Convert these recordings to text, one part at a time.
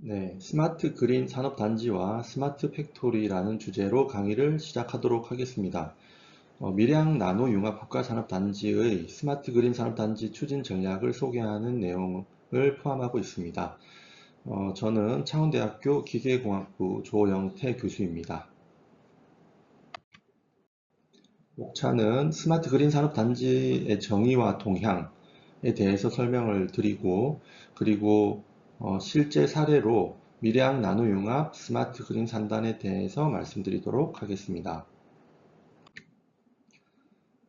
네, 스마트 그린 산업단지와 스마트 팩토리라는 주제로 강의를 시작하도록 하겠습니다. 밀양 나노 융합 국가산업단지의 스마트 그린 산업단지 추진 전략을 소개하는 내용을 포함하고 있습니다. 저는 창원대학교 기계공학부 조영태 교수입니다. 목차는 스마트 그린 산업단지의 정의와 동향에 대해서 설명을 드리고, 그리고 실제 사례로 밀양 나노융합 스마트 그린 산단에 대해서 말씀드리도록 하겠습니다.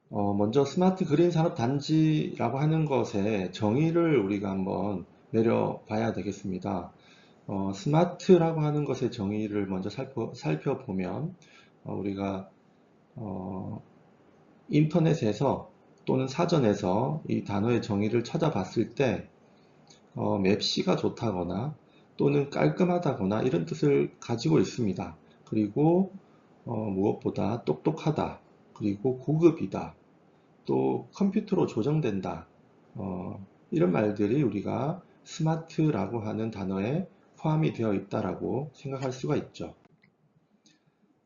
먼저 스마트 그린 산업단지라고 하는 것의 정의를 우리가 한번 내려봐야 되겠습니다. 스마트라고 하는 것의 정의를 먼저 살펴보면 우리가 인터넷에서 또는 사전에서 이 단어의 정의를 찾아봤을 때 맵시가 좋다거나 또는 깔끔하다거나 이런 뜻을 가지고 있습니다. 그리고 무엇보다 똑똑하다, 그리고 고급이다, 또 컴퓨터로 조정된다, 이런 말들이 우리가 스마트라고 하는 단어에 포함이 되어 있다라고 생각할 수가 있죠.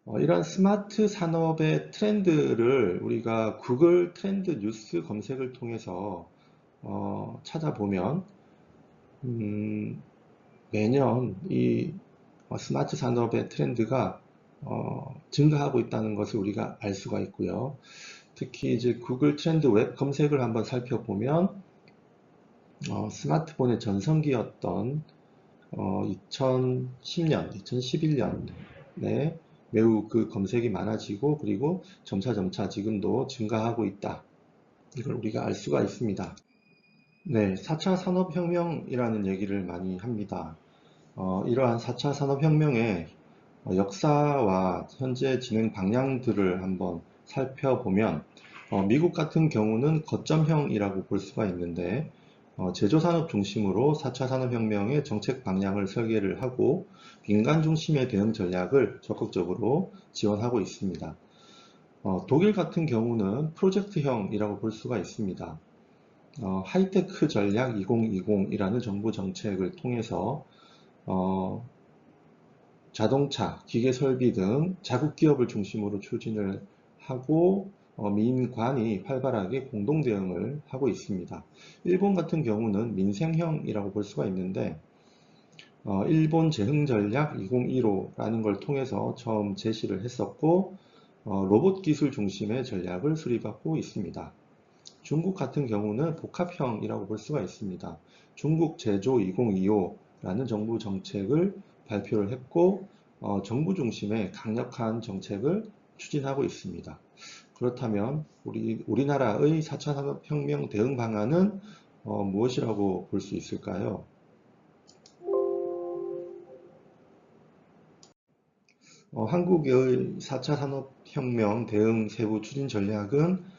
이러한 스마트 산업의 트렌드를 우리가 구글 트렌드 뉴스 검색을 통해서 찾아보면 매년 이 스마트 산업의 트렌드가 증가하고 있다는 것을 우리가 알 수가 있고요. 특히 이제 구글 트렌드 웹 검색을 한번 살펴보면 스마트폰의 전성기였던 2010년, 2011년에 매우 그 검색이 많아지고 그리고 점차 지금도 증가하고 있다. 이걸 우리가 알 수가 있습니다. 네, 4차 산업혁명이라는 얘기를 많이 합니다. 이러한 4차 산업혁명의 역사와 현재 진행 방향들을 한번 살펴보면 미국 같은 경우는 거점형이라고 볼 수가 있는데 제조산업 중심으로 4차 산업혁명의 정책 방향을 설계를 하고 민간 중심의 대응 전략을 적극적으로 지원하고 있습니다. 독일 같은 경우는 프로젝트형이라고 볼 수가 있습니다. 하이테크 전략 2020이라는 정부 정책을 통해서 자동차, 기계 설비 등 자국 기업을 중심으로 추진을 하고 민관이 활발하게 공동 대응을 하고 있습니다. 일본 같은 경우는 민생형이라고 볼 수가 있는데 일본 재흥전략 2015라는 걸 통해서 처음 제시를 했었고 로봇 기술 중심의 전략을 수립하고 있습니다. 중국 같은 경우는 복합형이라고 볼 수가 있습니다. 중국 제조 2025라는 정부 정책을 발표를 했고 정부 중심의 강력한 정책을 추진하고 있습니다. 그렇다면 우리나라의 4차 산업혁명 대응 방안은 무엇이라고 볼 수 있을까요? 한국의 4차 산업혁명 대응 세부 추진 전략은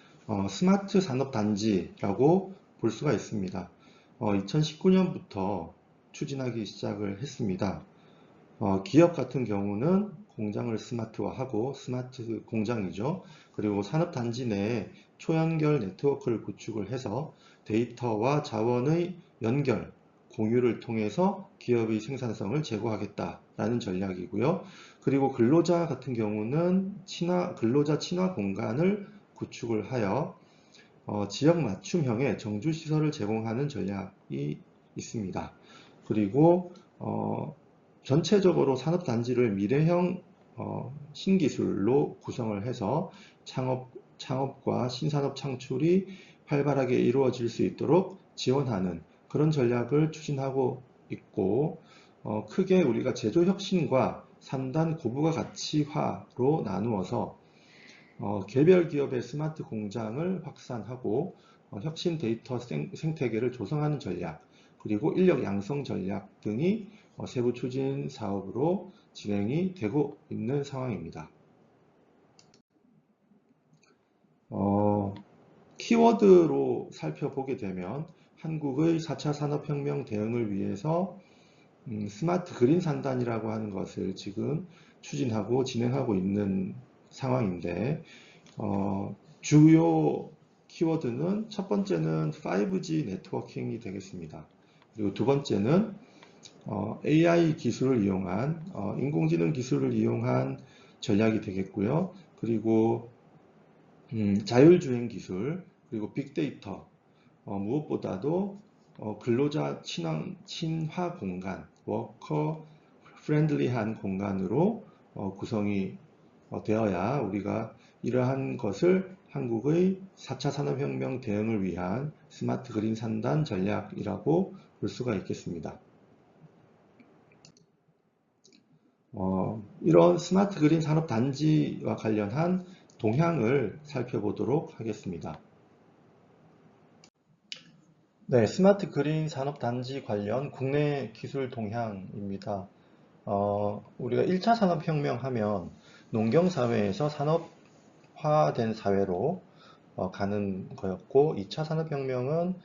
스마트 산업단지라고 볼 수가 있습니다. 2019년부터 추진하기 시작을 했습니다. 기업 같은 경우는 공장을 스마트화하고 스마트 공장이죠. 그리고 산업단지 내에 초연결 네트워크를 구축을 해서 데이터와 자원의 연결, 공유를 통해서 기업의 생산성을 제고하겠다라는 전략이고요. 그리고 근로자 같은 경우는 근로자 친화 공간을 구축을 하여 지역 맞춤형의 정주시설을 제공하는 전략이 있습니다. 그리고 전체적으로 산업단지를 미래형 신기술로 구성을 해서 창업과 신산업 창출이 활발하게 이루어질 수 있도록 지원하는 그런 전략을 추진하고 있고 크게 우리가 제조혁신과 3단 고부가 가치화로 나누어서 개별 기업의 스마트 공장을 확산하고 혁신 데이터 생태계를 조성하는 전략 그리고 인력 양성 전략 등이 세부 추진 사업으로 진행이 되고 있는 상황입니다. 키워드로 살펴보게 되면 한국의 4차 산업혁명 대응을 위해서 스마트 그린 산단이라고 하는 것을 지금 추진하고 진행하고 있는 상황인데 주요 키워드는 첫 번째는 5G 네트워킹이 되겠습니다. 그리고 두 번째는 AI 기술을 이용한 인공지능 기술을 이용한 전략이 되겠고요. 그리고 자율주행 기술, 그리고 빅데이터, 무엇보다도 근로자 친화 공간, 워커 프렌들리한 공간으로 구성이 되어야 우리가 이러한 것을 한국의 4차 산업혁명 대응을 위한 스마트 그린 3단 전략이라고 볼 수가 있겠습니다. 이런 스마트 그린 산업단지와 관련한 동향을 살펴보도록 하겠습니다. 네, 스마트 그린 산업단지 관련 국내 기술 동향입니다. 우리가 1차 산업혁명 하면 농경사회에서 산업화된 사회로 가는 거였고, 2차 산업혁명은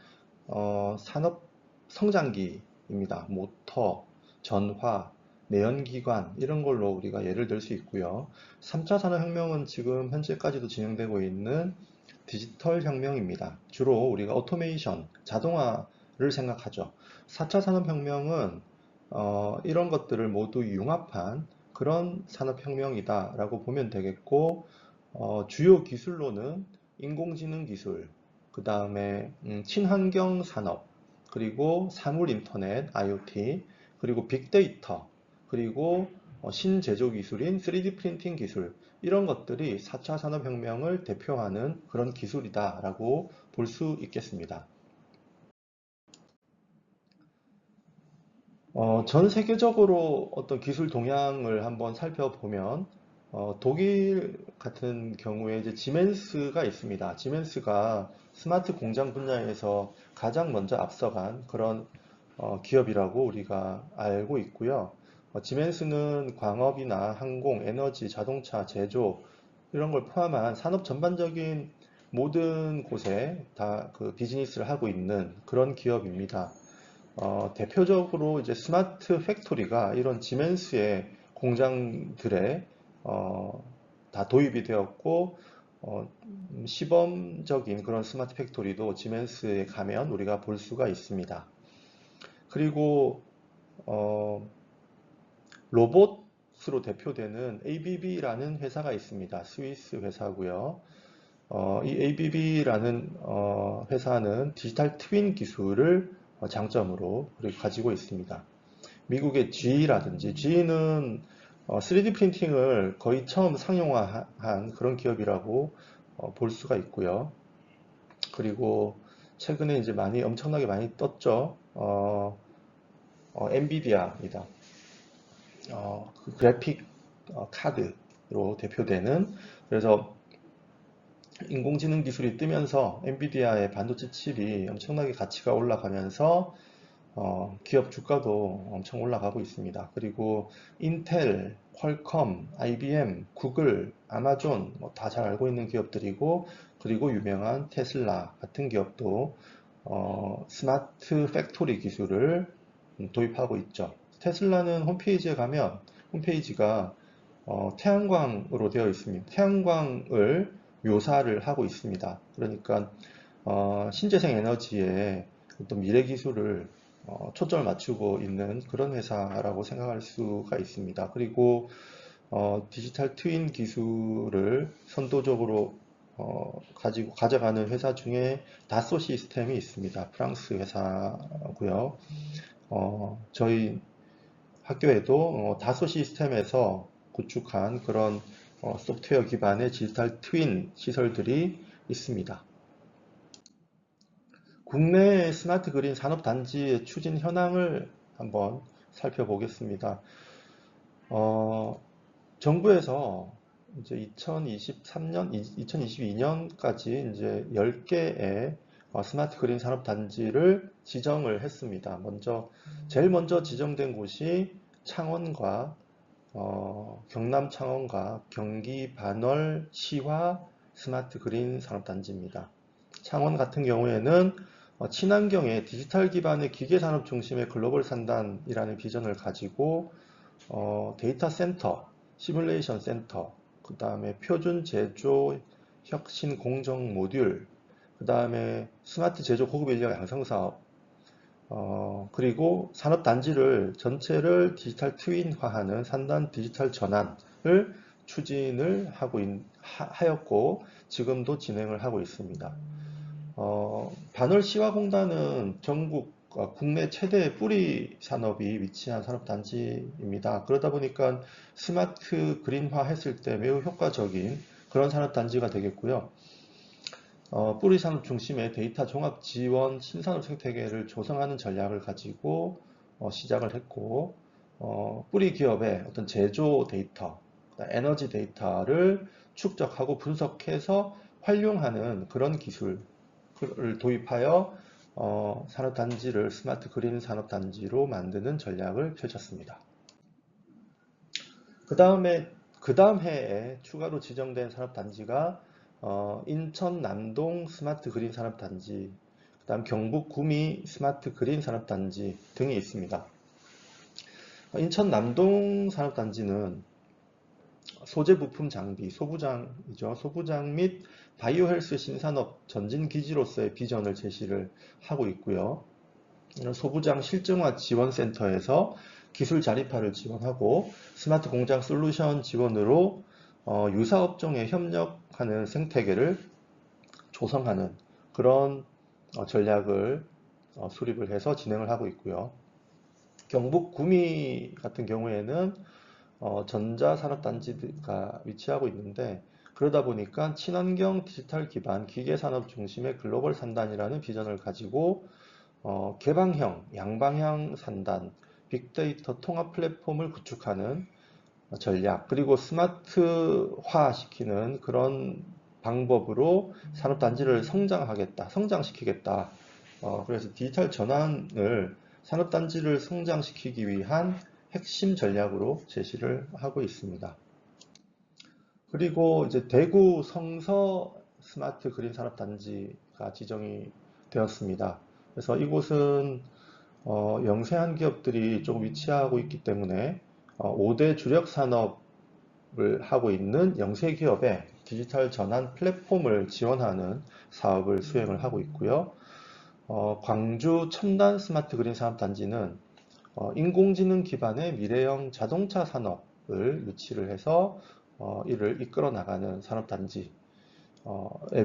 산업 성장기입니다. 모터, 전화, 내연기관 이런 걸로 우리가 예를 들 수 있고요. 3차 산업혁명은 지금 현재까지도 진행되고 있는 디지털 혁명입니다. 주로 우리가 오토메이션, 자동화를 생각하죠. 4차 산업혁명은 이런 것들을 모두 융합한 그런 산업혁명이다라고 보면 되겠고, 주요 기술로는 인공지능 기술, 그 다음에 친환경 산업, 그리고 사물 인터넷, IoT, 그리고 빅데이터, 그리고 신제조 기술인 3D 프린팅 기술, 이런 것들이 4차 산업혁명을 대표하는 그런 기술이다라고 볼 수 있겠습니다. 전 세계적으로 어떤 기술 동향을 한번 살펴보면 독일 같은 경우에 이제 지멘스가 있습니다. 지멘스가 스마트 공장 분야에서 가장 먼저 앞서간 그런 기업이라고 우리가 알고 있고요. 지멘스는 광업이나 항공, 에너지, 자동차, 제조 이런 걸 포함한 산업 전반적인 모든 곳에 다 그 비즈니스를 하고 있는 그런 기업입니다. 대표적으로 이제 스마트 팩토리가 이런 지멘스의 공장들에 다 도입이 되었고, 시범적인 그런 스마트 팩토리도 지멘스에 가면 우리가 볼 수가 있습니다. 그리고 어, 로봇으로 대표되는 ABB라는 회사가 있습니다. 스위스 회사고요. 이 ABB라는 회사는 디지털 트윈 기술을 장점으로 가지고 있습니다. 미국의 GE라든지 GE는 3D 프린팅을 거의 처음 상용화한 그런 기업이라고 볼 수가 있고요. 그리고 최근에 이제 엄청나게 많이 떴죠. 엔비디아입니다. 그 그래픽 카드로 대표되는, 그래서 인공지능 기술이 뜨면서 엔비디아의 반도체 칩이 엄청나게 가치가 올라가면서 기업 주가도 엄청 올라가고 있습니다. 그리고 인텔, 퀄컴, IBM, 구글, 아마존 다 잘 알고 있는 기업들이고, 그리고 유명한 테슬라 같은 기업도 스마트 팩토리 기술을 도입하고 있죠. 테슬라는 홈페이지에 가면 홈페이지가 태양광으로 되어 있습니다. 태양광을 묘사를 하고 있습니다. 그러니까 신재생 에너지의 어떤 미래 기술을 초점을 맞추고 있는 그런 회사라고 생각할 수가 있습니다. 그리고 디지털 트윈 기술을 선도적으로 가져가는 회사 중에 다소 시스템이 있습니다. 프랑스 회사고요. 저희 학교에도 다소 시스템에서 구축한 그런 소프트웨어 기반의 디지털 트윈 시설들이 있습니다. 국내 스마트 그린 산업단지의 추진 현황을 한번 살펴보겠습니다. 정부에서 이제 2023년, 2022년까지 이제 10개의 스마트 그린 산업단지를 지정을 했습니다. 제일 먼저 지정된 곳이 창원과 경남 창원과 경기 반월 시화 스마트 그린 산업단지입니다. 창원 같은 경우에는 친환경의 디지털 기반의 기계산업 중심의 글로벌 산단이라는 비전을 가지고 데이터 센터, 시뮬레이션 센터, 그 다음에 표준 제조 혁신 공정 모듈, 그 다음에 스마트 제조 고급 인력 양성 사업, 그리고 산업단지를 전체를 디지털 트윈화하는 3단 디지털 전환을 추진을 하였고 지금도 진행을 하고 있습니다. 반월 시화공단은 전국 국내 최대 뿌리 산업이 위치한 산업단지입니다. 그러다 보니까 스마트 그린화 했을 때 매우 효과적인 그런 산업단지가 되겠고요. 뿌리 산업 중심의 데이터 종합 지원 신산업 생태계를 조성하는 전략을 가지고 시작을 했고, 뿌리 기업의 어떤 제조 데이터, 에너지 데이터를 축적하고 분석해서 활용하는 그런 기술을 도입하여 산업단지를 스마트 그린 산업단지로 만드는 전략을 펼쳤습니다. 그 다음 해에 추가로 지정된 산업단지가 인천 남동 스마트 그린 산업단지, 그 다음 경북 구미 스마트 그린 산업단지 등이 있습니다. 인천 남동 산업단지는 소재 부품 장비, 소부장이죠. 소부장 및 바이오 헬스 신산업 전진 기지로서의 비전을 제시를 하고 있고요. 이런 소부장 실증화 지원센터에서 기술 자립화를 지원하고 스마트 공장 솔루션 지원으로 유사업종에 협력하는 생태계를 조성하는 그런 전략을 수립을 해서 진행을 하고 있고요. 경북 구미 같은 경우에는 전자산업단지가 위치하고 있는데 그러다 보니까 친환경 디지털 기반 기계산업 중심의 글로벌 산단이라는 비전을 가지고 개방형, 양방향 산단, 빅데이터 통합 플랫폼을 구축하는 전략, 그리고 스마트화시키는 그런 방법으로 산업단지를 성장시키겠다. 그래서 디지털 전환을 산업단지를 성장시키기 위한 핵심 전략으로 제시를 하고 있습니다. 그리고 이제 대구 성서 스마트 그린 산업단지가 지정이 되었습니다. 그래서 이곳은 영세한 기업들이 좀 위치하고 있기 때문에 5대 주력 산업을 하고 있는 영세 기업의 디지털 전환 플랫폼을 지원하는 사업을 수행을 하고 있고요. 광주 첨단 스마트 그린 산업단지는 인공지능 기반의 미래형 자동차 산업을 유치를 해서 이를 이끌어 나가는 산업단지의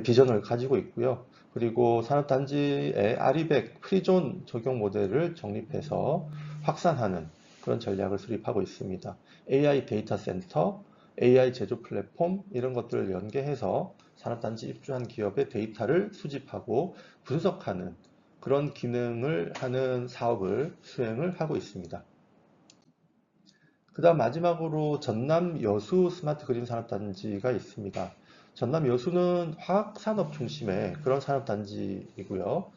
비전을 가지고 있고요. 그리고 산업단지의 아리백 프리존 적용 모델을 정립해서 확산하는 그런 전략을 수립하고 있습니다. AI 데이터 센터, AI 제조 플랫폼 이런 것들을 연계해서 산업단지 입주한 기업의 데이터를 수집하고 분석하는 그런 기능을 하는 사업을 수행을 하고 있습니다. 그 다음 마지막으로 전남 여수 스마트 그린 산업단지가 있습니다. 전남 여수는 화학산업 중심의 그런 산업단지이고요.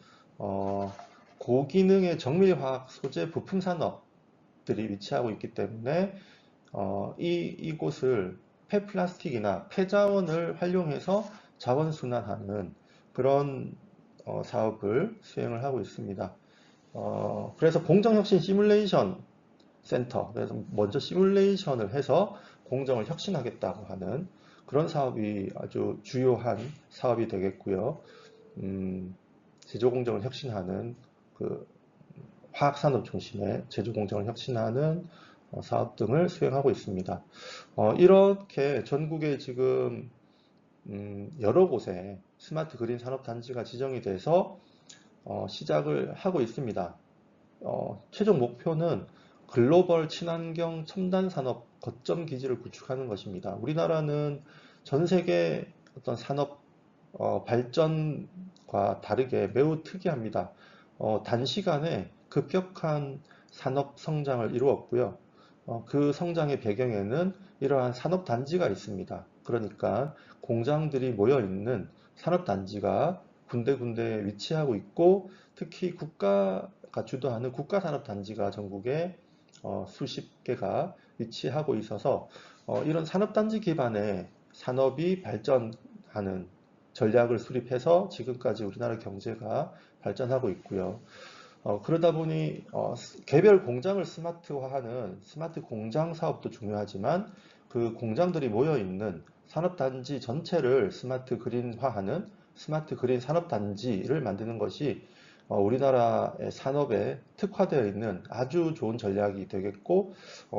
고기능의 정밀화학 소재 부품 산업들이 위치하고 있기 때문에 이곳을 폐플라스틱이나 폐자원을 활용해서 자원순환하는 그런 사업을 수행을 하고 있습니다. 그래서 공정혁신 시뮬레이션 센터, 그래서 먼저 시뮬레이션을 해서 공정을 혁신하겠다고 하는 그런 사업이 아주 주요한 사업이 되겠고요. 제조 공정을 혁신하는 그 화학산업 중심의 제조 공정을 혁신하는 사업 등을 수행하고 있습니다. 이렇게 전국에 지금 여러 곳에 스마트 그린 산업단지가 지정이 돼서 시작을 하고 있습니다. 최종 목표는 글로벌 친환경 첨단 산업 거점 기지를 구축하는 것입니다. 우리나라는 전 세계 어떤 산업 발전과 다르게 매우 특이합니다. 단시간에 급격한 산업 성장을 이루었고요. 그 성장의 배경에는 이러한 산업단지가 있습니다. 그러니까 공장들이 모여 있는 산업단지가 군데군데 위치하고 있고 특히 국가가 주도하는 국가산업단지가 전국에 수십 개가 위치하고 있어서 이런 산업단지 기반의 산업이 발전하는 전략을 수립해서 지금까지 우리나라 경제가 발전하고 있고요. 그러다 보니 개별 공장을 스마트화하는 스마트 공장 사업도 중요하지만 그 공장들이 모여 있는 산업단지 전체를 스마트 그린화하는 스마트 그린 산업단지를 만드는 것이 우리나라의 산업에 특화되어 있는 아주 좋은 전략이 되겠고,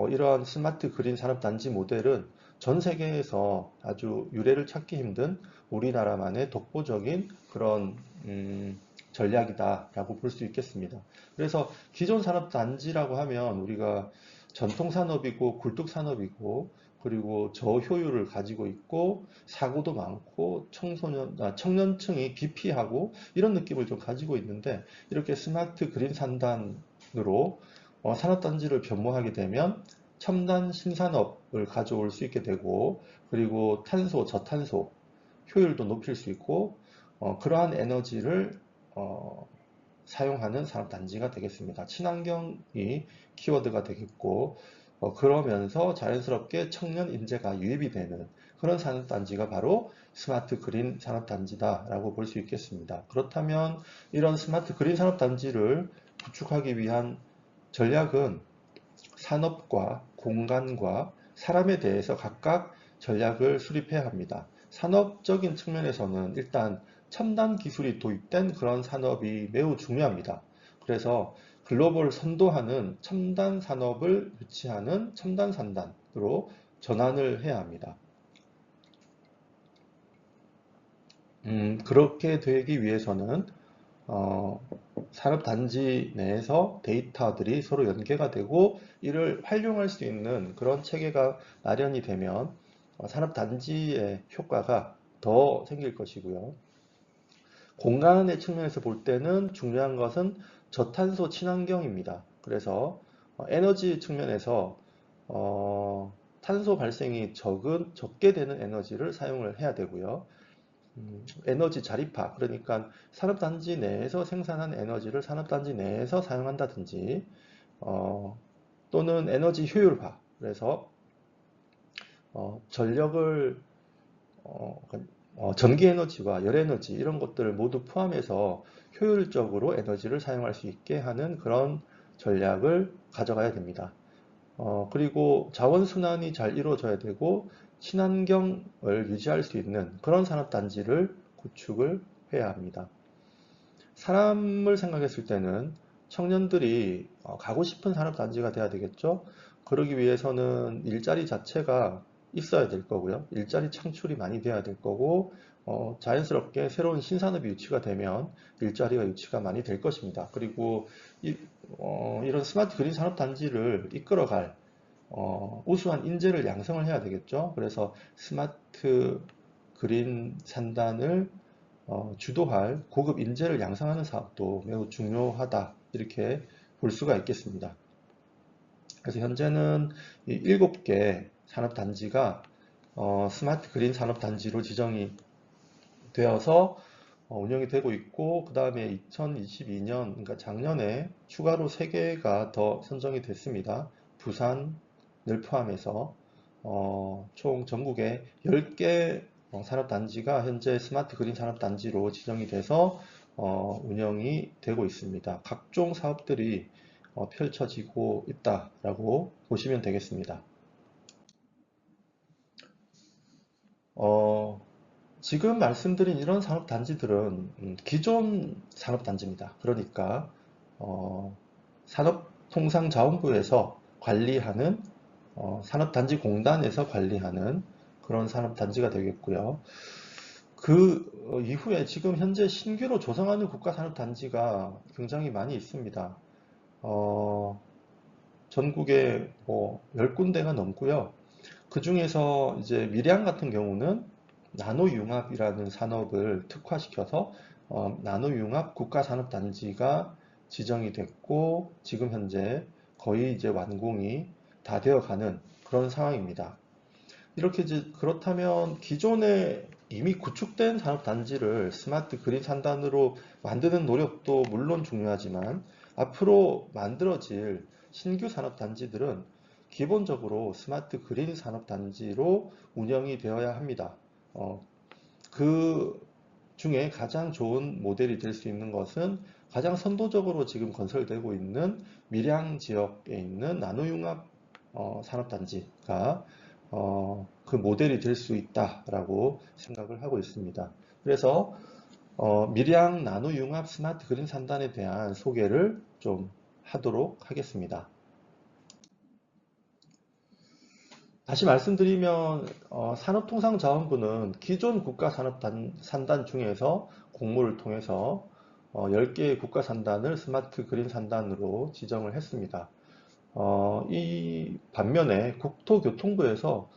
이러한 스마트 그린 산업단지 모델은 전 세계에서 아주 유례를 찾기 힘든 우리나라만의 독보적인 그런 전략이다라고 볼 수 있겠습니다. 그래서 기존 산업단지라고 하면 우리가 전통 산업이고 굴뚝 산업이고 그리고 저효율을 가지고 있고 사고도 많고 청년층이 기피하고 이런 느낌을 좀 가지고 있는데 이렇게 스마트 그린 산단으로 산업단지를 변모하게 되면 첨단 신산업을 가져올 수 있게 되고 그리고 탄소, 저탄소 효율도 높일 수 있고 그러한 에너지를 사용하는 산업단지가 되겠습니다. 친환경이 키워드가 되겠고 그러면서 자연스럽게 청년 인재가 유입이 되는 그런 산업단지가 바로 스마트 그린 산업단지다라고 볼 수 있겠습니다. 그렇다면 이런 스마트 그린 산업단지를 구축하기 위한 전략은 산업과 공간과 사람에 대해서 각각 전략을 수립해야 합니다. 산업적인 측면에서는 일단 첨단 기술이 도입된 그런 산업이 매우 중요합니다. 그래서 글로벌 선도하는 첨단 산업을 유치하는 첨단 산단으로 전환을 해야 합니다. 그렇게 되기 위해서는 산업단지 내에서 데이터들이 서로 연계가 되고 이를 활용할 수 있는 그런 체계가 마련이 되면 산업단지의 효과가 더 생길 것이고요. 공간의 측면에서 볼 때는 중요한 것은 저탄소 친환경입니다. 그래서 에너지 측면에서 탄소 발생이 적게 되는 에너지를 사용을 해야 되고요. 에너지 자립화, 그러니까 산업단지 내에서 생산한 에너지를 산업단지 내에서 사용한다든지, 또는 에너지 효율화, 그래서 전력을 전기 에너지와 열 에너지 이런 것들을 모두 포함해서 효율적으로 에너지를 사용할 수 있게 하는 그런 전략을 가져가야 됩니다. 그리고 자원순환이 잘 이루어져야 되고 친환경을 유지할 수 있는 그런 산업단지를 구축을 해야 합니다. 사람을 생각했을 때는 청년들이 가고 싶은 산업단지가 돼야 되겠죠. 그러기 위해서는 일자리 자체가 있어야 될 거고요. 일자리 창출이 많이 돼야 될 거고 자연스럽게 새로운 신산업이 유치가 되면 일자리가 유치가 많이 될 것입니다. 그리고 이런 스마트 그린 산업단지를 이끌어갈 우수한 인재를 양성을 해야 되겠죠. 그래서 스마트 그린 산단을 주도할 고급 인재를 양성하는 사업도 매우 중요하다. 이렇게 볼 수가 있겠습니다. 그래서 현재는 이 7개 산업단지가 스마트 그린 산업단지로 지정이 되어서 운영이 되고 있고 그 다음에 2022년 그러니까 작년에 추가로 3개가 더 선정이 됐습니다. 부산을 포함해서 총 전국에 10개 산업단지가 현재 스마트 그린 산업단지로 지정이 돼서 운영이 되고 있습니다. 각종 사업들이 펼쳐지고 있다라고 보시면 되겠습니다. 지금 말씀드린 이런 산업단지들은 기존 산업단지입니다. 그러니까 산업통상자원부에서 관리하는 산업단지 공단에서 관리하는 그런 산업단지가 되겠고요. 그 이후에 지금 현재 신규로 조성하는 국가산업단지가 굉장히 많이 있습니다. 전국에 뭐 10군데가 넘고요. 그 중에서 이제 밀양 같은 경우는 나노융합이라는 산업을 특화시켜서 나노융합 국가산업단지가 지정이 됐고 지금 현재 거의 이제 완공이 다 되어가는 그런 상황입니다. 이렇게 이제 그렇다면 기존에 이미 구축된 산업단지를 스마트 그린 산단으로 만드는 노력도 물론 중요하지만 앞으로 만들어질 신규 산업단지들은 기본적으로 스마트 그린 산업단지로 운영이 되어야 합니다. 그 중에 가장 좋은 모델이 될 수 있는 것은 가장 선도적으로 지금 건설되고 있는 밀양 지역에 있는 나노융합 산업단지가 그 모델이 될 수 있다라고 생각을 하고 있습니다. 그래서 밀양 나노융합 스마트 그린 산단에 대한 소개를 좀 하도록 하겠습니다. 다시 말씀드리면 산업통상자원부는 기존 국가산단 중에서 공모를 통해서 10개의 국가산단을 스마트 그린 산단으로 지정을 했습니다. 이 반면에 국토교통부에서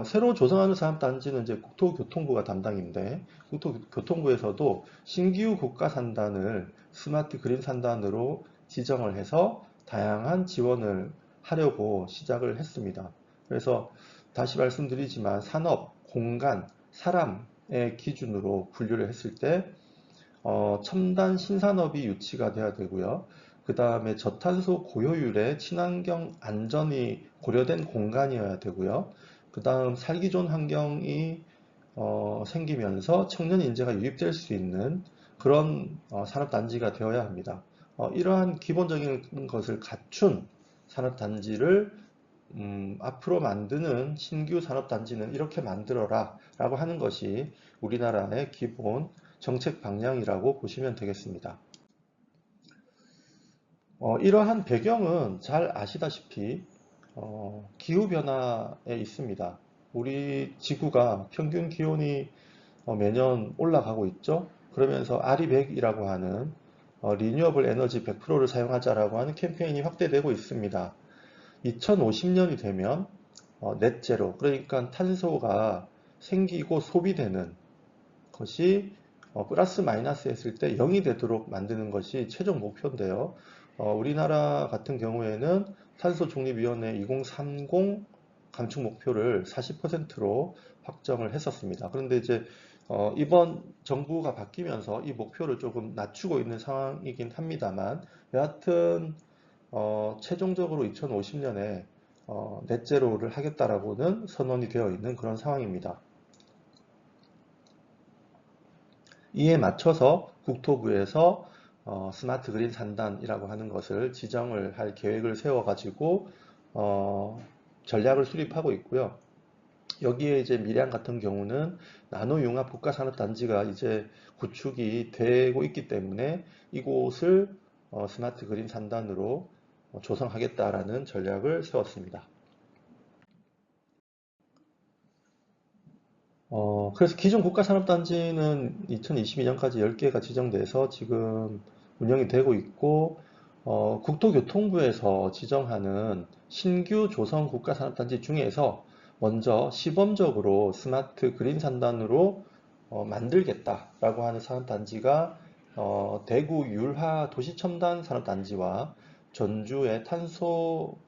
새로 조성하는 산업단지는 이제 국토교통부가 담당인데 국토교통부에서도 신규 국가산단을 스마트 그린 산단으로 지정을 해서 다양한 지원을 하려고 시작을 했습니다. 그래서 다시 말씀드리지만 산업, 공간, 사람의 기준으로 분류를 했을 때 첨단 신산업이 유치가 돼야 되고요. 그 다음에 저탄소 고효율의 친환경 안전이 고려된 공간이어야 되고요. 그 다음 살기 좋은 환경이 생기면서 청년 인재가 유입될 수 있는 그런 산업단지가 되어야 합니다. 이러한 기본적인 것을 갖춘 산업단지를 앞으로 만드는 신규 산업단지는 이렇게 만들어라 라고 하는 것이 우리나라의 기본 정책 방향이라고 보시면 되겠습니다. 이러한 배경은 잘 아시다시피 기후변화에 있습니다. 우리 지구가 평균 기온이 매년 올라가고 있죠. 그러면서 RE100이라고 하는 리뉴어블 에너지 100%를 사용하자라고 하는 캠페인이 확대되고 있습니다. 2050년이 되면 넷제로, 그러니까 탄소가 생기고 소비되는 것이 플러스 마이너스 했을 때 0이 되도록 만드는 것이 최종 목표인데요. 우리나라 같은 경우에는 탄소중립위원회 2030 감축 목표를 40%로 확정을 했었습니다. 그런데 이제 이번 정부가 바뀌면서 이 목표를 조금 낮추고 있는 상황이긴 합니다만 여하튼 최종적으로 2050년에 넷제로를 하겠다라고는 선언이 되어 있는 그런 상황입니다. 이에 맞춰서 국토부에서 스마트 그린 산단이라고 하는 것을 지정을 할 계획을 세워가지고 전략을 수립하고 있고요. 여기에 이제 밀양 같은 경우는 나노융합 국가산업단지가 이제 구축이 되고 있기 때문에 이곳을 스마트 그린 산단으로 조성하겠다라는 전략을 세웠습니다. 그래서 기존 국가산업단지는 2022년까지 10개가 지정돼서 지금 운영이 되고 있고, 국토교통부에서 지정하는 신규 조성 국가산업단지 중에서 먼저 시범적으로 스마트 그린 산단으로 만들겠다라고 하는 산업단지가 대구 율화 도시첨단 산업단지와 전주의 탄소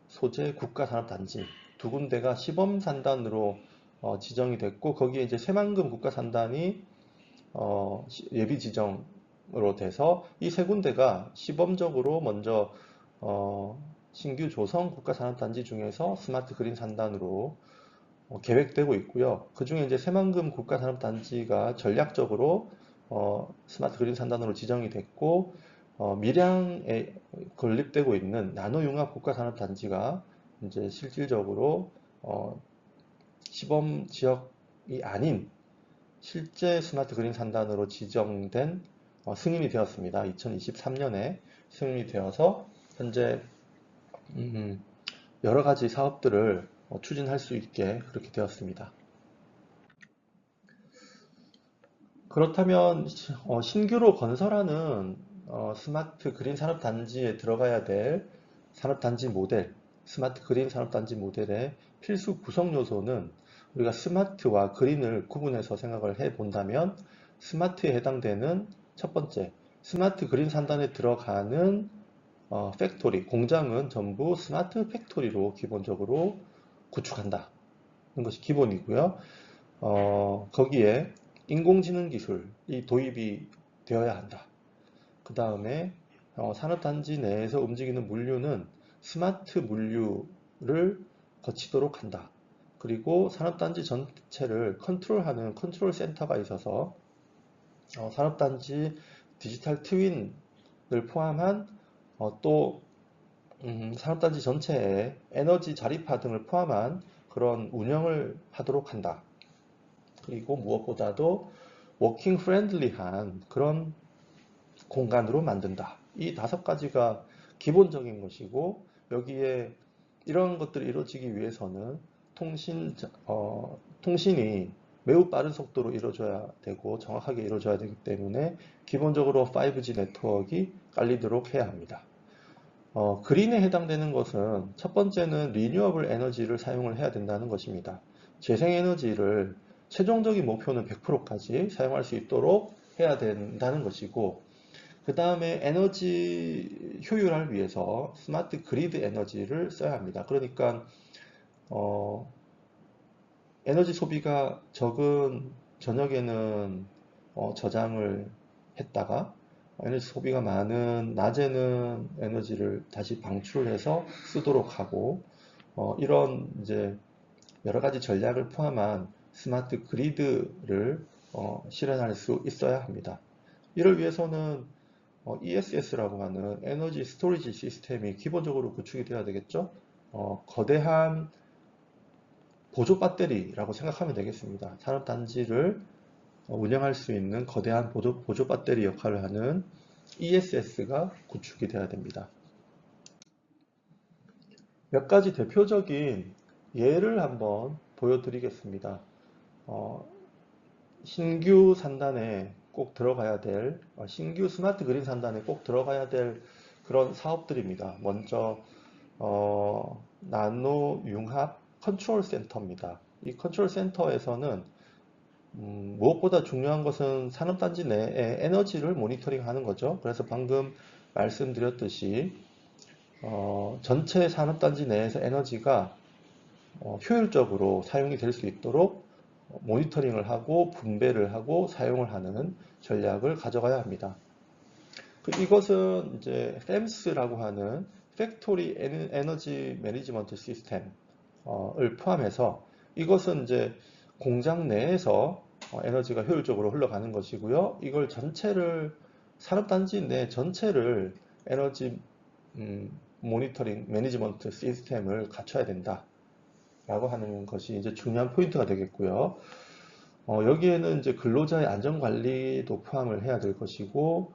소재 국가산업단지 두 군데가 시범산단으로 지정이 됐고 거기에 이제 새만금 국가산단이 예비 지정으로 돼서 이 세 군데가 시범적으로 먼저 신규 조성 국가산업단지 중에서 스마트 그린 산단으로 계획되고 있고요. 그 중에 이제 새만금 국가산업단지가 전략적으로 스마트 그린 산단으로 지정이 됐고 밀양에 건립되고 있는 나노융합 국가산업단지가 이제 실질적으로 시범 지역이 아닌 실제 스마트 그린 산단으로 지정된 승인이 되었습니다. 2023년에 승인이 되어서 현재 여러 가지 사업들을 추진할 수 있게 그렇게 되었습니다. 그렇다면 신규로 건설하는 스마트 그린 산업단지에 들어가야 될 산업단지 모델, 스마트 그린 산업단지 모델의 필수 구성 요소는 우리가 스마트와 그린을 구분해서 생각을 해 본다면 스마트에 해당되는 첫 번째, 스마트 그린 산단에 들어가는 팩토리, 공장은 전부 스마트 팩토리로 기본적으로 구축한다는 것이 기본이고요. 거기에 인공지능 기술이 도입이 되어야 한다. 그 다음에 산업단지 내에서 움직이는 물류는 스마트 물류를 거치도록 한다. 그리고 산업단지 전체를 컨트롤하는 컨트롤 센터가 있어서 산업단지 디지털 트윈을 포함한 또 산업단지 전체에 에너지 자립화 등을 포함한 그런 운영을 하도록 한다. 그리고 무엇보다도 워킹 프렌들리한 그런 공간으로 만든다. 이 5가지가 기본적인 것이고, 여기에 이런 것들이 이루어지기 위해서는 통신이 매우 빠른 속도로 이루어져야 되고 정확하게 이루어져야 되기 때문에 기본적으로 5G 네트워크가 깔리도록 해야 합니다. 그린에 해당되는 것은 첫 번째는 리뉴어블 에너지를 사용을 해야 된다는 것입니다. 재생에너지를 최종적인 목표는 100%까지 사용할 수 있도록 해야 된다는 것이고, 그 다음에 에너지 효율화를 위해서 스마트 그리드 에너지를 써야 합니다. 그러니까 에너지 소비가 적은 저녁에는 저장을 했다가 에너지 소비가 많은 낮에는 에너지를 다시 방출해서 쓰도록 하고, 이런 이제 여러 가지 전략을 포함한 스마트 그리드를 실현할 수 있어야 합니다. 이를 위해서는 ESS라고 하는 에너지 스토리지 시스템이 기본적으로 구축이 되어야 되겠죠. 거대한 보조 배터리라고 생각하면 되겠습니다. 산업단지를 운영할 수 있는 거대한 보조 배터리 역할을 하는 ESS가 구축이 되어야 됩니다. 몇 가지 대표적인 예를 한번 보여드리겠습니다. 신규 산단에 꼭 들어가야 될, 신규 스마트 그린 산단에 꼭 들어가야 될 그런 사업들입니다. 먼저 나노 융합 컨트롤 센터입니다. 이 컨트롤 센터에서는 무엇보다 중요한 것은 산업단지 내에 에너지를 모니터링 하는 거죠. 그래서 방금 말씀드렸듯이 전체 산업단지 내에서 에너지가 효율적으로 사용이 될 수 있도록 모니터링을 하고 분배를 하고 사용을 하는 전략을 가져가야 합니다. 이것은 이제 FEMS라고 하는 팩토리 에너지 매니지먼트 시스템을 포함해서, 이것은 이제 공장 내에서 에너지가 효율적으로 흘러가는 것이고요. 이걸 전체를 산업단지 내 전체를 에너지 모니터링 매니지먼트 시스템을 갖춰야 된다 라고 하는 것이 이제 중요한 포인트가 되겠고요. 여기에는 이제 근로자의 안전관리도 포함을 해야 될 것이고,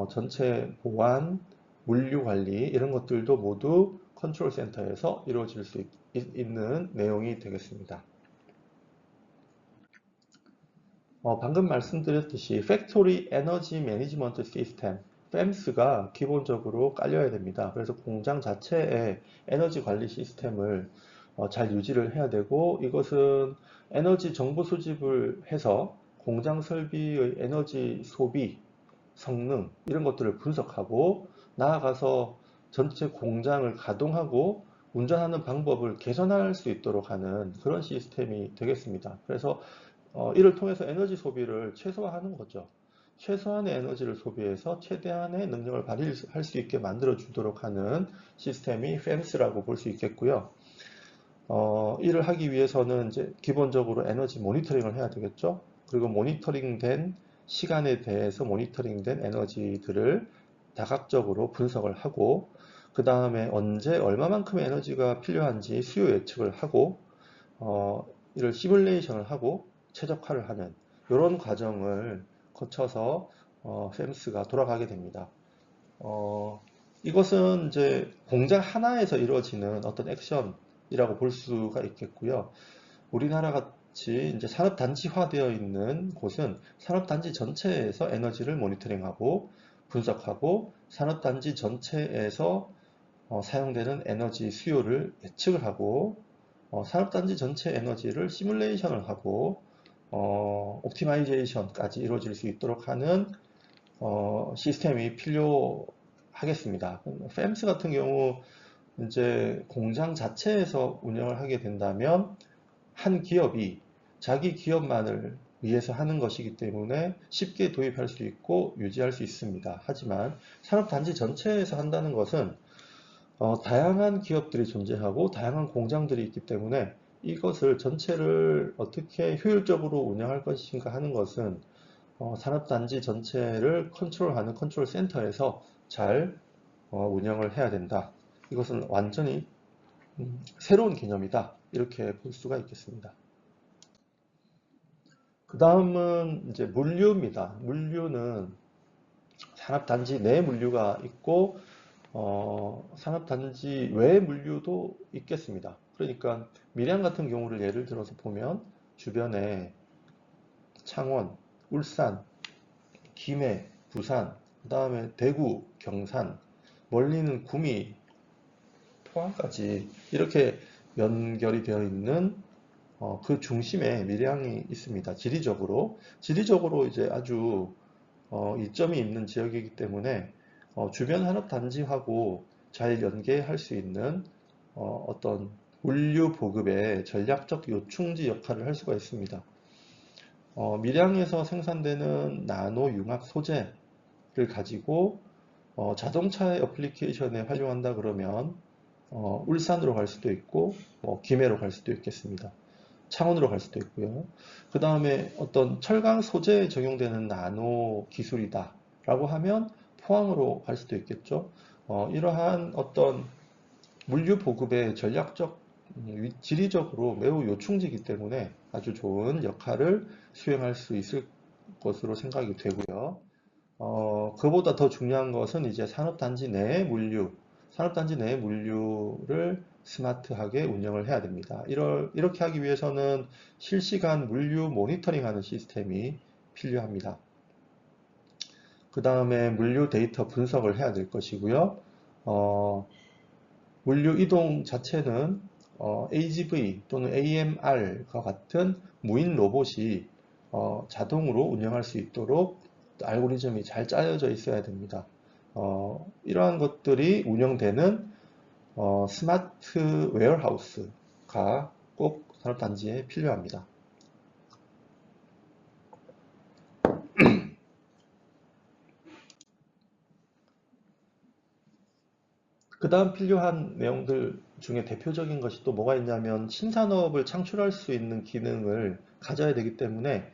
전체 보안, 물류 관리 이런 것들도 모두 컨트롤 센터에서 이루어질 수 있는 내용이 되겠습니다. 방금 말씀드렸듯이 팩토리 에너지 매니지먼트 시스템 FEMS가 기본적으로 깔려야 됩니다. 그래서 공장 자체의 에너지 관리 시스템을 잘 유지를 해야 되고, 이것은 에너지 정보 수집을 해서 공장 설비의 에너지 소비, 성능 이런 것들을 분석하고, 나아가서 전체 공장을 가동하고 운전하는 방법을 개선할 수 있도록 하는 그런 시스템이 되겠습니다. 그래서 이를 통해서 에너지 소비를 최소화하는 거죠. 최소한의 에너지를 소비해서 최대한의 능력을 발휘할 수 있게 만들어 주도록 하는 시스템이 FEMS라고 볼 수 있겠고요. 이를 하기 위해서는 이제 기본적으로 에너지 모니터링을 해야 되겠죠. 그리고 모니터링된 시간에 대해서 모니터링된 에너지들을 다각적으로 분석을 하고, 그 다음에 언제 얼마만큼의 에너지가 필요한지 수요 예측을 하고, 이를 시뮬레이션을 하고 최적화를 하는 이런 과정을 거쳐서 FEMS가 돌아가게 됩니다. 이것은 이제 공장 하나에서 이루어지는 어떤 액션이라고 볼 수가 있겠고요. 우리나라 같이 이제 산업단지화되어 있는 곳은 산업단지 전체에서 에너지를 모니터링하고 분석하고, 산업단지 전체에서 사용되는 에너지 수요를 예측을 하고, 산업단지 전체 에너지를 시뮬레이션을 하고 옵티마이제이션까지 이루어질 수 있도록 하는 시스템이 필요하겠습니다. FEMS 같은 경우 이제 공장 자체에서 운영을 하게 된다면 한 기업이 자기 기업만을 위해서 하는 것이기 때문에 쉽게 도입할 수 있고 유지할 수 있습니다. 하지만 산업단지 전체에서 한다는 것은 다양한 기업들이 존재하고 다양한 공장들이 있기 때문에 이것을 전체를 어떻게 효율적으로 운영할 것인가 하는 것은 산업단지 전체를 컨트롤하는 컨트롤 센터에서 잘 운영을 해야 된다. 이것은 완전히 새로운 개념이다. 이렇게 볼 수가 있겠습니다. 그 다음은 이제 물류입니다. 물류는 산업단지 내 물류가 있고 산업단지 외 물류도 있겠습니다. 그러니까 밀양 같은 경우를 예를 들어서 보면 주변에 창원, 울산, 김해, 부산, 그 다음에 대구, 경산, 멀리는 구미, 포항까지 이렇게 연결이 되어 있는 그 중심에 밀양이 있습니다. 지리적으로 이제 아주 이점이 있는 지역이기 때문에 주변 산업단지하고 잘 연계할 수 있는 어떤 물류 보급의 전략적 요충지 역할을 할 수가 있습니다. 밀양에서 생산되는 나노 융합 소재를 가지고 자동차의 어플리케이션에 활용한다 그러면 울산으로 갈 수도 있고 김해로 갈 수도 있겠습니다. 창원으로 갈 수도 있고요. 그 다음에 어떤 철강 소재에 적용되는 나노 기술이다 라고 하면 포항으로 갈 수도 있겠죠. 이러한 어떤 물류 보급의 전략적 지리적으로 매우 요충지이기 때문에 아주 좋은 역할을 수행할 수 있을 것으로 생각이 되고요. 그보다 더 중요한 것은 이제 산업단지 내의 물류를 스마트하게 운영을 해야 됩니다. 이렇게 하기 위해서는 실시간 물류 모니터링하는 시스템이 필요합니다. 그 다음에 물류 데이터 분석을 해야 될 것이고요. 물류 이동 자체는 AGV 또는 AMR과 같은 무인 로봇이 자동으로 운영할 수 있도록 알고리즘이 잘 짜여져 있어야 됩니다. 이러한 것들이 운영되는 스마트 웨어하우스가 꼭 산업단지에 필요합니다. 그 다음 필요한 내용들 중에 대표적인 것이 또 뭐가 있냐면 신산업을 창출할 수 있는 기능을 가져야 되기 때문에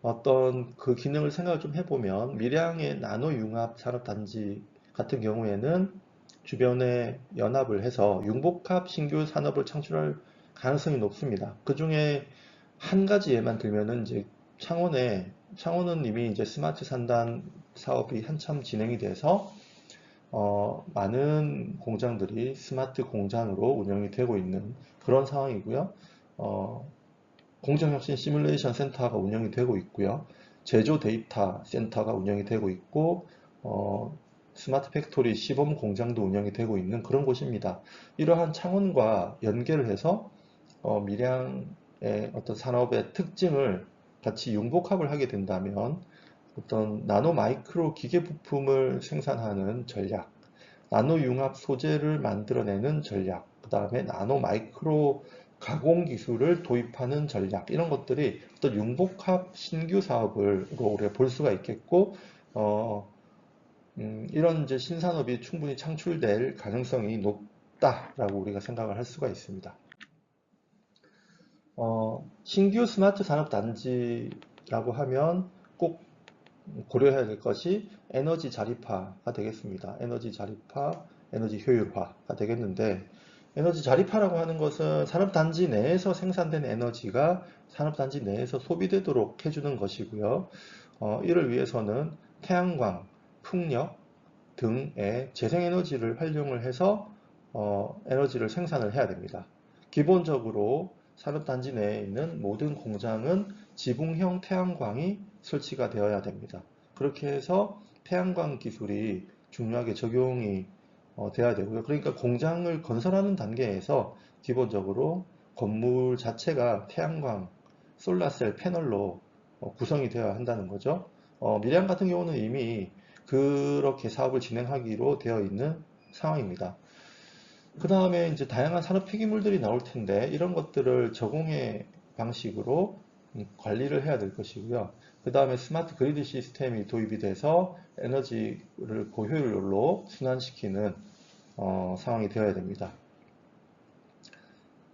어떤 그 기능을 생각을 좀 해보면 밀양의 나노융합 산업단지 같은 경우에는 주변에 연합을 해서 융복합 신규 산업을 창출할 가능성이 높습니다. 그 중에 한 가지 예만 들면은 이제 창원은 이미 이제 스마트 산단 사업이 한참 진행이 돼서 많은 공장들이 스마트 공장으로 운영이 되고 있는 그런 상황이고요. 공정혁신 시뮬레이션 센터가 운영이 되고 있고요. 제조 데이터 센터가 운영이 되고 있고 스마트 팩토리 시범 공장도 운영이 되고 있는 그런 곳입니다. 이러한 창원과 연계를 해서 밀양의 어떤 산업의 특징을 같이 융복합을 하게 된다면 어떤 나노 마이크로 기계 부품을 생산하는 전략, 나노 융합 소재를 만들어내는 전략, 그 다음에 나노 마이크로 가공 기술을 도입하는 전략, 이런 것들이 어떤 융복합 신규 사업으로 우리가 볼 수가 있겠고, 이런 이제 신산업이 충분히 창출될 가능성이 높다라고 우리가 생각을 할 수가 있습니다. 신규 스마트 산업 단지라고 하면 꼭 고려해야 될 것이 에너지 자립화가 되겠습니다. 에너지 자립화, 에너지 효율화가 되겠는데, 에너지 자립화라고 하는 것은 산업단지 내에서 생산된 에너지가 산업단지 내에서 소비되도록 해주는 것이고요. 이를 위해서는 태양광, 풍력 등의 재생에너지를 활용을 해서 에너지를 생산을 해야 됩니다. 기본적으로 산업단지 내에 있는 모든 공장은 지붕형 태양광이 설치가 되어야 됩니다. 그렇게 해서 태양광 기술이 중요하게 적용이 돼야 되고요. 그러니까 공장을 건설하는 단계에서 기본적으로 건물 자체가 태양광, 솔라셀 패널로 구성이 되어야 한다는 거죠. 밀양 같은 경우는 이미 그렇게 사업을 진행하기로 되어 있는 상황입니다. 그 다음에 이제 다양한 산업 폐기물들이 나올 텐데 이런 것들을 저공해 방식으로 관리를 해야 될 것이고요. 그 다음에 스마트 그리드 시스템이 도입이 돼서 에너지를 고효율로 순환시키는 상황이 되어야 됩니다.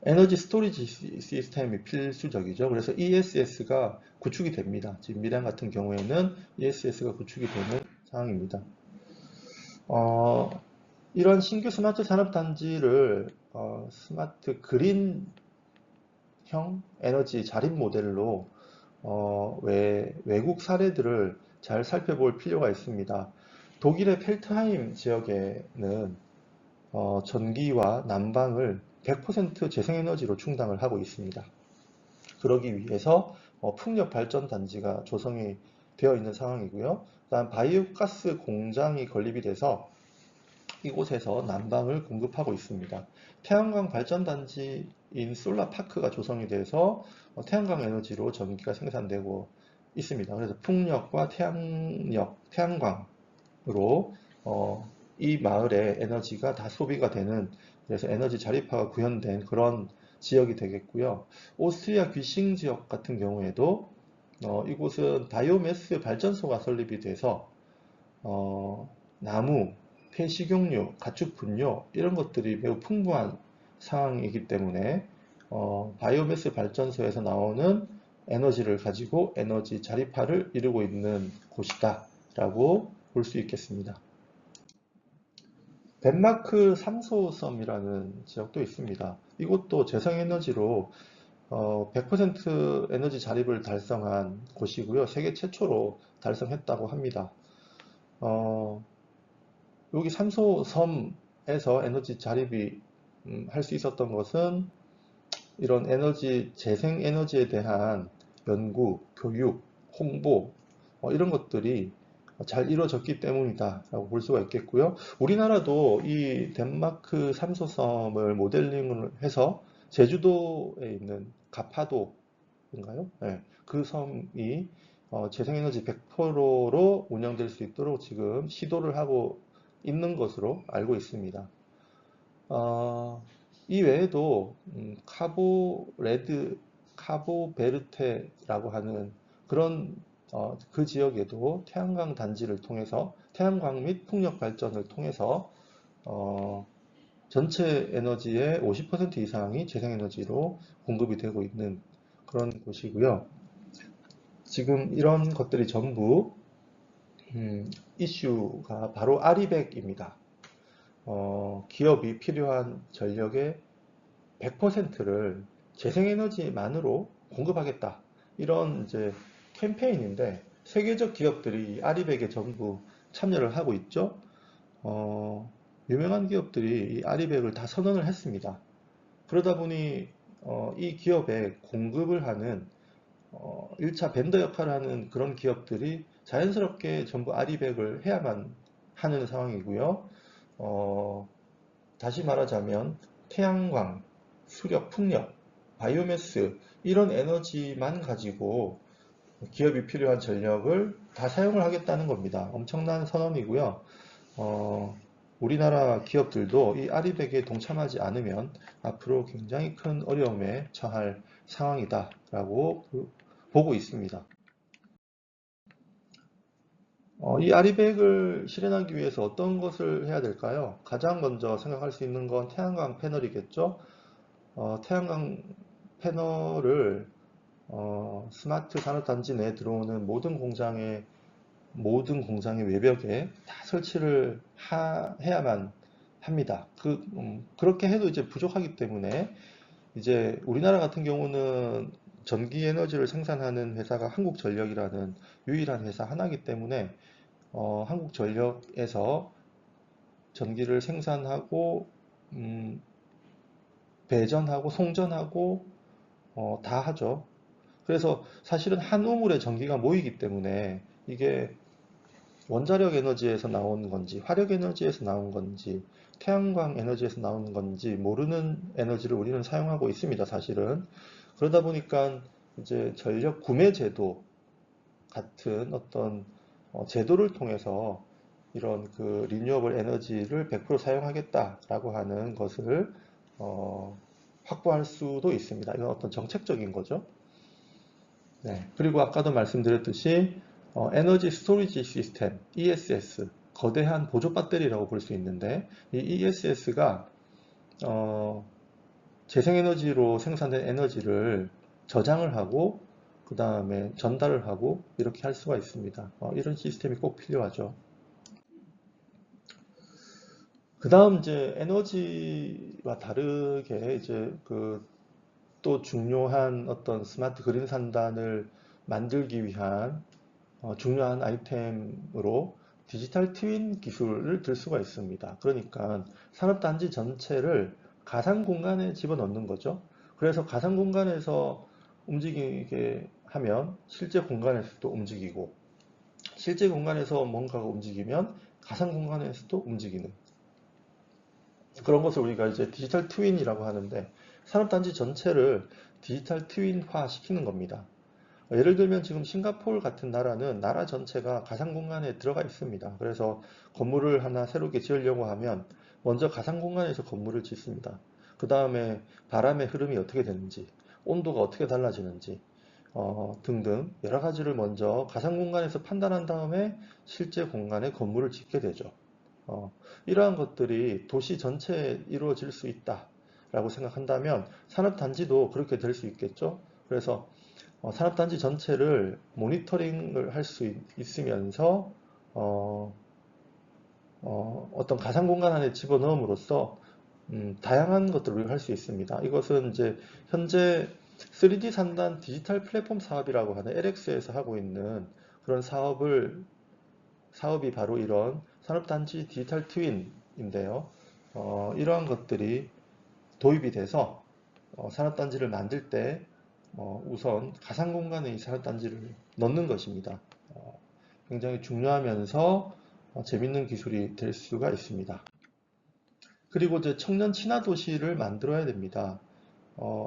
에너지 스토리지 시스템이 필수적이죠. 그래서 ESS가 구축이 됩니다. 지금 밀양 같은 경우에는 ESS가 구축이 되는 상황입니다. 이런 신규 스마트 산업단지를 스마트 그린형 에너지 자립 모델로 외국 사례들을 잘 살펴볼 필요가 있습니다. 독일의 펠트하임 지역에는 전기와 난방을 100% 재생에너지로 충당을 하고 있습니다. 그러기 위해서 풍력 발전 단지가 조성이 되어 있는 상황이고요. 그다음 바이오가스 공장이 건립이 돼서 이곳에서 난방을 공급하고 있습니다. 태양광 발전 단지인 솔라파크가 조성이 돼서 태양광 에너지로 전기가 생산되고 있습니다. 그래서 풍력과 태양광으로 이 마을의 에너지가 다 소비가 되는, 그래서 에너지 자립화가 구현된 그런 지역이 되겠고요. 오스트리아 귀싱 지역 같은 경우에도 이곳은 바이오매스 발전소가 설립이 돼서 나무, 폐식용유, 가축 분뇨 이런 것들이 매우 풍부한 상황이기 때문에 바이오매스 발전소에서 나오는 에너지를 가지고 에너지 자립화를 이루고 있는 곳이다 라고 볼 수 있겠습니다. 덴마크 삼소섬이라는 지역도 있습니다. 이곳도 재생에너지로 100% 에너지 자립을 달성한 곳이고요. 세계 최초로 달성했다고 합니다. 여기 삼소섬에서 에너지 자립이 할 수 있었던 것은 이런 재생에너지에 대한 연구, 교육, 홍보 이런 것들이 잘 이루어졌기 때문이다 라고 볼 수가 있겠고요. 우리나라도 이 덴마크 삼소섬을 모델링을 해서 제주도에 있는 가파도인가요? 네, 그 섬이 재생에너지 100%로 운영될 수 있도록 지금 시도를 하고 있는 것으로 알고 있습니다. 이 외에도 카보베르테라고 하는 그런 그 지역에도 태양광 단지를 통해서 태양광 및 풍력 발전을 통해서 전체 에너지의 50% 이상이 재생에너지로 공급이 되고 있는 그런 곳이고요. 지금 이런 것들이 전부 이슈가 바로 아리백입니다. 기업이 필요한 전력의 100%를 재생에너지만으로 공급하겠다. 이런 이제 캠페인인데 세계적 기업들이 아리백에 전부 참여를 하고 있죠. 유명한 기업들이 이 아리백을 다 선언을 했습니다. 그러다 보니 이 기업에 공급을 하는 1차 벤더 역할을 하는 그런 기업들이 자연스럽게 전부 아리백을 해야만 하는 상황이고요. 다시 말하자면 태양광, 수력, 풍력, 바이오매스 이런 에너지만 가지고 기업이 필요한 전력을 다 사용을 하겠다는 겁니다. 엄청난 선언이고요. 우리나라 기업들도 이 아리백에 동참하지 않으면 앞으로 굉장히 큰 어려움에 처할 상황이다라고 보고 있습니다. 이 아리백을 실현하기 위해서 어떤 것을 해야 될까요? 가장 먼저 생각할 수 있는 건 태양광 패널이겠죠? 태양광 패널을 스마트 산업단지 내에 들어오는 모든 공장의 외벽에 다 설치를 해야만 합니다. 그렇게 해도 이제 부족하기 때문에 이제 우리나라 같은 경우는 전기 에너지를 생산하는 회사가 한국전력이라는 유일한 회사 하나이기 때문에 한국전력에서 전기를 생산하고 배전하고 송전하고 다 하죠. 그래서 사실은 한 우물에 전기가 모이기 때문에 이게 원자력 에너지에서 나온 건지 화력 에너지에서 나온 건지 태양광 에너지에서 나온 건지 모르는 에너지를 우리는 사용하고 있습니다. 사실은. 그러다 보니까 이제 전력 구매 제도 같은 어떤 제도를 통해서 이런 그 리뉴어블 에너지를 100% 사용하겠다라고 하는 것을 확보할 수도 있습니다. 이건 어떤 정책적인 거죠. 네. 그리고 아까도 말씀드렸듯이 에너지 스토리지 시스템 ESS 거대한 보조 배터리라고 볼 수 있는데 이 ESS가 재생에너지로 생산된 에너지를 저장을 하고 그 다음에 전달을 하고 이렇게 할 수가 있습니다. 이런 시스템이 꼭 필요하죠. 그 다음 이제 에너지와 다르게 이제 그 또 중요한 어떤 스마트 그린 산단을 만들기 위한 중요한 아이템으로 디지털 트윈 기술을 들 수가 있습니다. 그러니까 산업단지 전체를 가상 공간에 집어넣는 거죠. 그래서 가상 공간에서 움직이게 하면 실제 공간에서도 움직이고, 실제 공간에서 뭔가가 움직이면 가상 공간에서도 움직이는 그런 것을 우리가 이제 디지털 트윈이라고 하는데, 산업단지 전체를 디지털 트윈화 시키는 겁니다. 예를 들면 지금 싱가포르 같은 나라는 나라 전체가 가상 공간에 들어가 있습니다. 그래서 건물을 하나 새롭게 지으려고 하면 먼저 가상 공간에서 건물을 짓습니다. 그 다음에 바람의 흐름이 어떻게 되는지, 온도가 어떻게 달라지는지 등등 여러 가지를 먼저 가상 공간에서 판단한 다음에 실제 공간에 건물을 짓게 되죠. 이러한 것들이 도시 전체에 이루어질 수 있다라고 생각한다면 산업단지도 그렇게 될 수 있겠죠. 그래서 산업단지 전체를 모니터링을 할 수 있으면서 어떤 가상 공간 안에 집어넣음으로써 다양한 것들을 우리가 할 수 있습니다. 이것은 이제 현재 3D 산단 디지털 플랫폼 사업이라고 하는 LX에서 하고 있는 그런 사업이 바로 이런 산업단지 디지털 트윈인데요. 이러한 것들이 도입이 돼서 산업단지를 만들 때 우선 가상 공간에 이 산업단지를 넣는 것입니다. 굉장히 중요하면서 재밌는 기술이 될 수가 있습니다. 그리고 이제 청년 친화 도시를 만들어야 됩니다.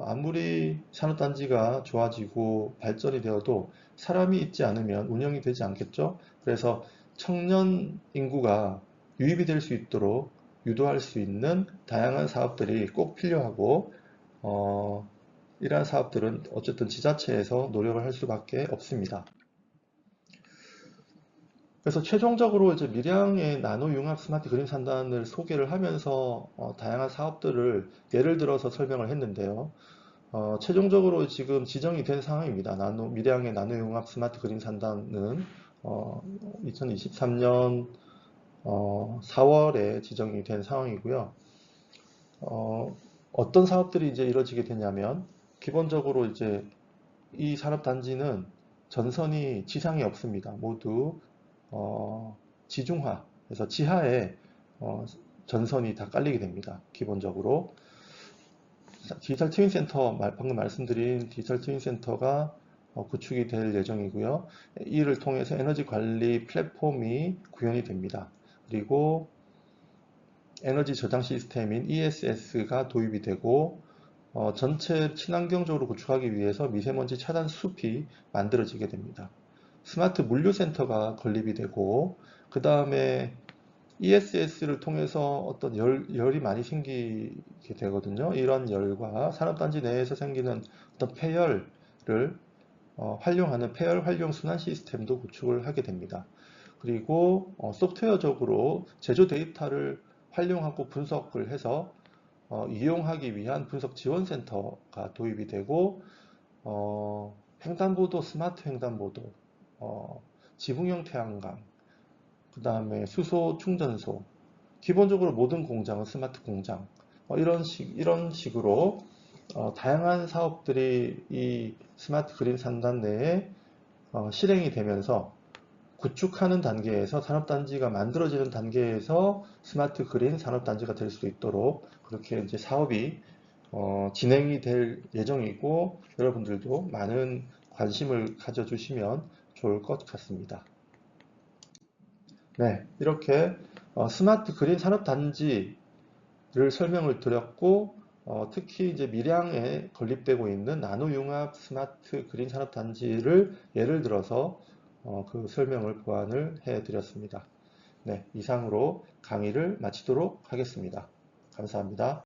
아무리 산업단지가 좋아지고 발전이 되어도 사람이 있지 않으면 운영이 되지 않겠죠? 그래서 청년 인구가 유입이 될 수 있도록 유도할 수 있는 다양한 사업들이 꼭 필요하고, 이러한 사업들은 어쨌든 지자체에서 노력을 할 수밖에 없습니다. 그래서 최종적으로 이제 밀양의 나노융합 스마트 그린 산단을 소개를 하면서 다양한 사업들을 예를 들어서 설명을 했는데요. 최종적으로 지금 지정이 된 상황입니다. 밀양의 나노융합 스마트 그린 산단은 2023년 4월에 지정이 된 상황이고요. 어떤 사업들이 이제 이루어지게 되냐면, 기본적으로 이제 이 산업단지는 전선이 지상에 없습니다. 모두 지중화, 그래서 지하에 전선이 다 깔리게 됩니다. 기본적으로 디지털 트윈 센터, 방금 말씀드린 디지털 트윈 센터가 구축이 될 예정이고요. 이를 통해서 에너지 관리 플랫폼이 구현이 됩니다. 그리고 에너지 저장 시스템인 ESS가 도입이 되고, 전체 친환경적으로 구축하기 위해서 미세먼지 차단 숲이 만들어지게 됩니다. 스마트 물류센터가 건립이 되고, 그 다음에 ESS를 통해서 어떤 열이 많이 생기게 되거든요. 이런 열과 산업단지 내에서 생기는 어떤 폐열을 활용하는 폐열 활용 순환 시스템도 구축을 하게 됩니다. 그리고 소프트웨어적으로 제조 데이터를 활용하고 분석을 해서 이용하기 위한 분석 지원 센터가 도입이 되고, 횡단보도, 스마트 횡단보도, 지붕형 태양광, 그 다음에 수소 충전소, 기본적으로 모든 공장은 스마트 공장, 이런 식으로 다양한 사업들이 이 스마트 그린 산단 내에 실행이 되면서 구축하는 단계에서 산업단지가 만들어지는 단계에서 스마트 그린 산업단지가 될 수 있도록 그렇게 이제 사업이 진행이 될 예정이고, 여러분들도 많은 관심을 가져주시면 좋을 것 같습니다. 네, 이렇게 스마트 그린 산업단지를 설명을 드렸고, 특히 이제 밀양에 건립되고 있는 나노융합 스마트 그린 산업단지를 예를 들어서 그 설명을 보완을 해드렸습니다. 네, 이상으로 강의를 마치도록 하겠습니다. 감사합니다.